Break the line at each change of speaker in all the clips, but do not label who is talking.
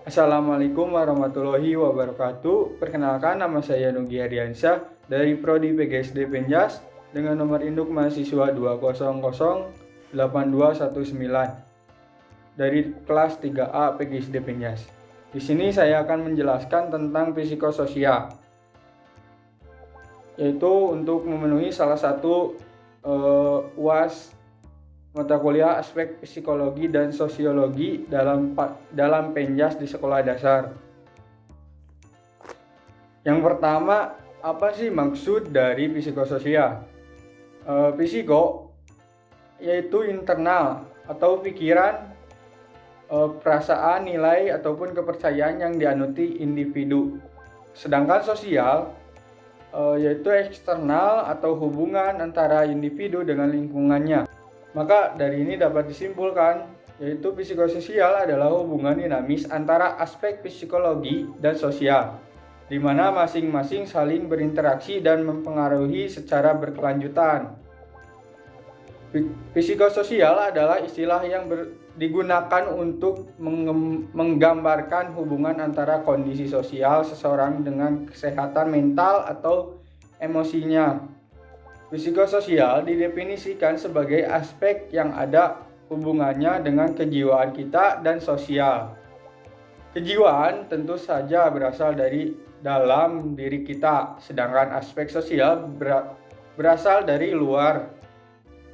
Assalamualaikum warahmatullahi wabarakatuh. Perkenalkan, nama saya Nugi Hadiansyah dari Prodi PGSD Penjas dengan nomor induk mahasiswa 2008219 dari kelas 3A PGSD Penjas. Di sini saya akan menjelaskan tentang psikososial, yaitu untuk memenuhi salah satu UAS mata kuliah aspek psikologi dan sosiologi dalam Penjas di sekolah dasar. Yang pertama, apa sih maksud dari psikososial? Psiko yaitu internal atau pikiran, perasaan, nilai ataupun kepercayaan yang dianuti individu. Sedangkan sosial yaitu eksternal atau hubungan antara individu dengan lingkungannya. Maka dari ini dapat disimpulkan yaitu psikososial adalah hubungan dinamis antara aspek psikologi dan sosial, di mana masing-masing saling berinteraksi dan mempengaruhi secara berkelanjutan. Psikososial adalah istilah yang digunakan untuk menggambarkan hubungan antara kondisi sosial seseorang dengan kesehatan mental atau emosinya. Psikososial didefinisikan sebagai aspek yang ada hubungannya dengan kejiwaan kita dan sosial. Kejiwaan tentu saja berasal dari dalam diri kita, sedangkan aspek sosial berasal dari luar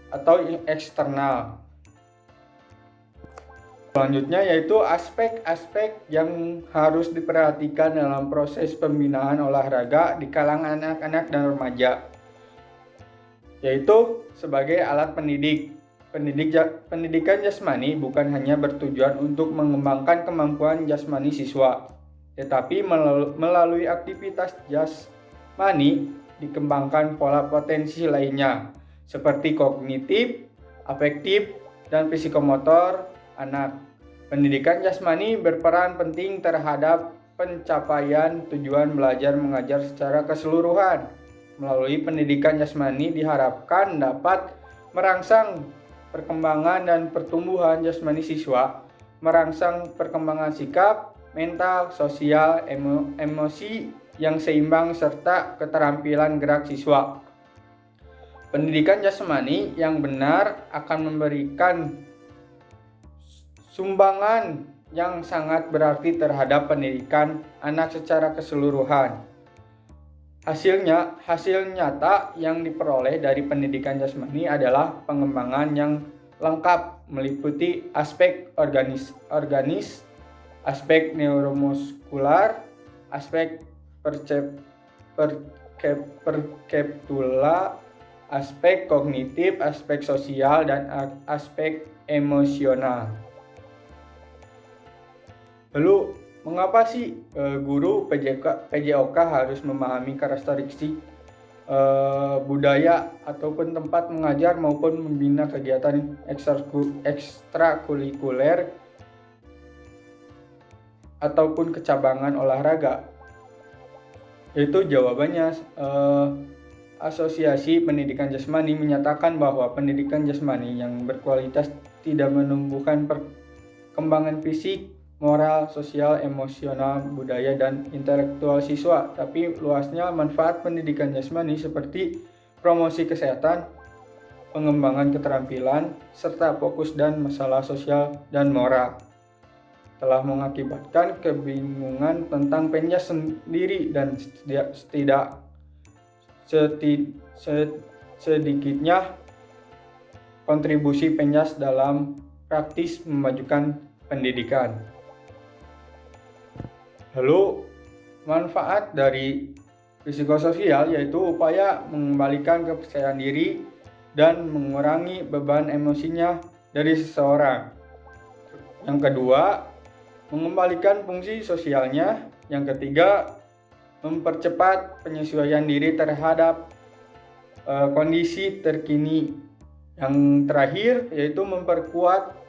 atau eksternal. Selanjutnya yaitu aspek-aspek yang harus diperhatikan dalam proses pembinaan olahraga di kalangan anak-anak dan remaja, yaitu sebagai alat pendidik. Pendidikan jasmani bukan hanya bertujuan untuk mengembangkan kemampuan jasmani siswa, tetapi melalui aktivitas jasmani dikembangkan pola potensi lainnya seperti kognitif, afektif, dan psikomotor anak. Pendidikan jasmani berperan penting terhadap pencapaian tujuan belajar mengajar secara keseluruhan. Melalui pendidikan jasmani diharapkan dapat merangsang perkembangan dan pertumbuhan jasmani siswa, merangsang perkembangan sikap, mental, sosial, emosi yang seimbang, serta keterampilan gerak siswa. Pendidikan jasmani yang benar akan memberikan sumbangan yang sangat berarti terhadap pendidikan anak secara keseluruhan. Hasil nyata yang diperoleh dari pendidikan jasmani adalah pengembangan yang lengkap meliputi aspek organis, aspek neuromuskular, aspek perceptual, aspek kognitif, aspek sosial, dan aspek emosional. Lalu, mengapa sih guru PJOK harus memahami karakteristik budaya ataupun tempat mengajar maupun membina kegiatan ekstrakurikuler ataupun kecabangan olahraga? Itu jawabannya, Asosiasi Pendidikan Jasmani menyatakan bahwa pendidikan jasmani yang berkualitas tidak menumbuhkan perkembangan fisik, moral, sosial, emosional, budaya, dan intelektual siswa, tapi luasnya manfaat pendidikan jasmani seperti promosi kesehatan, pengembangan keterampilan, serta fokus dan masalah sosial dan moral telah mengakibatkan kebingungan tentang Penjas sendiri dan sedikitnya kontribusi Penjas dalam praktis memajukan pendidikan. Lalu, manfaat dari psikososial yaitu upaya mengembalikan kepercayaan diri dan mengurangi beban emosinya dari seseorang. Yang kedua, mengembalikan fungsi sosialnya. Yang ketiga, mempercepat penyesuaian diri terhadap kondisi terkini. Yang terakhir yaitu memperkuat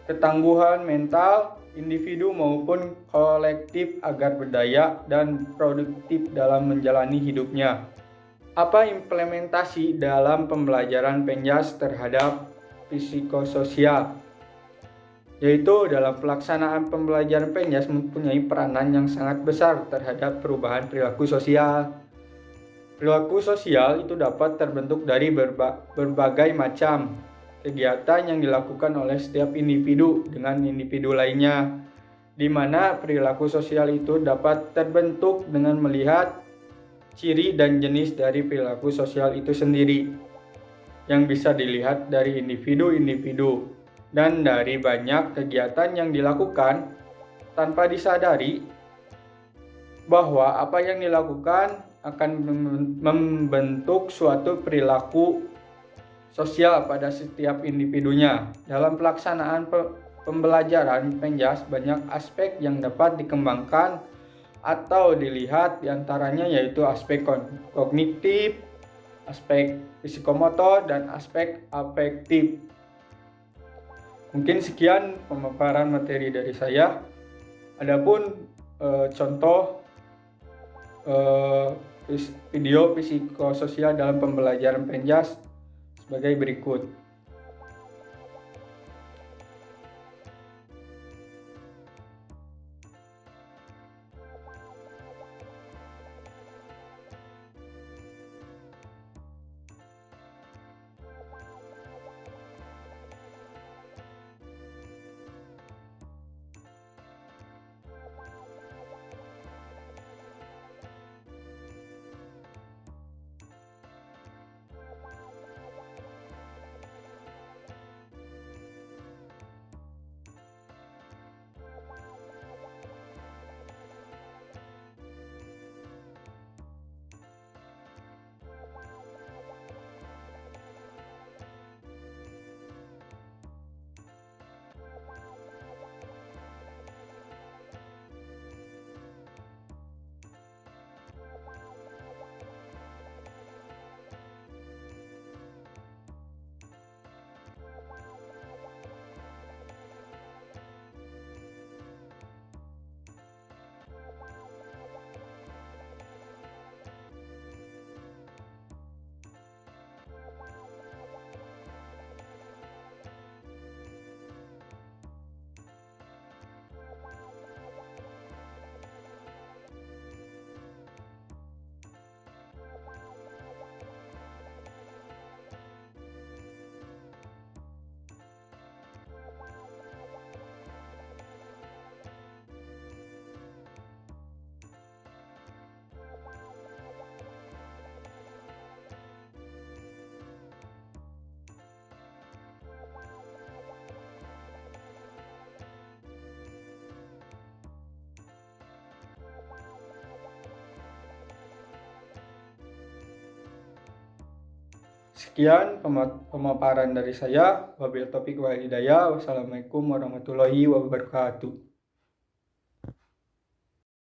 ketangguhan mental individu maupun kolektif agar berdaya dan produktif dalam menjalani hidupnya. Apa implementasi dalam pembelajaran Penjas terhadap psikososial? yaitu dalam pelaksanaan pembelajaran PENJAS mempunyai peranan yang sangat besar terhadap perubahan perilaku sosial. Perilaku sosial itu dapat terbentuk dari berbagai macam kegiatan yang dilakukan oleh setiap individu dengan individu lainnya, di mana perilaku sosial itu dapat terbentuk dengan melihat ciri dan jenis dari perilaku sosial itu sendiri, yang bisa dilihat dari individu-individu dan dari banyak kegiatan yang dilakukan tanpa disadari bahwa apa yang dilakukan akan membentuk suatu perilaku sosial pada setiap individunya. Dalam pelaksanaan pembelajaran PENJAS banyak aspek yang dapat dikembangkan atau dilihat, diantaranya yaitu aspek kognitif, aspek psikomotor, dan aspek afektif. Mungkin sekian pemaparan materi dari saya. Adapun contoh video psikososial dalam pembelajaran PENJAS sebagai berikut. Sekian pemaparan dari saya. Wabillahi taufiq wal hidayah. Wassalamualaikum warahmatullahi wabarakatuh.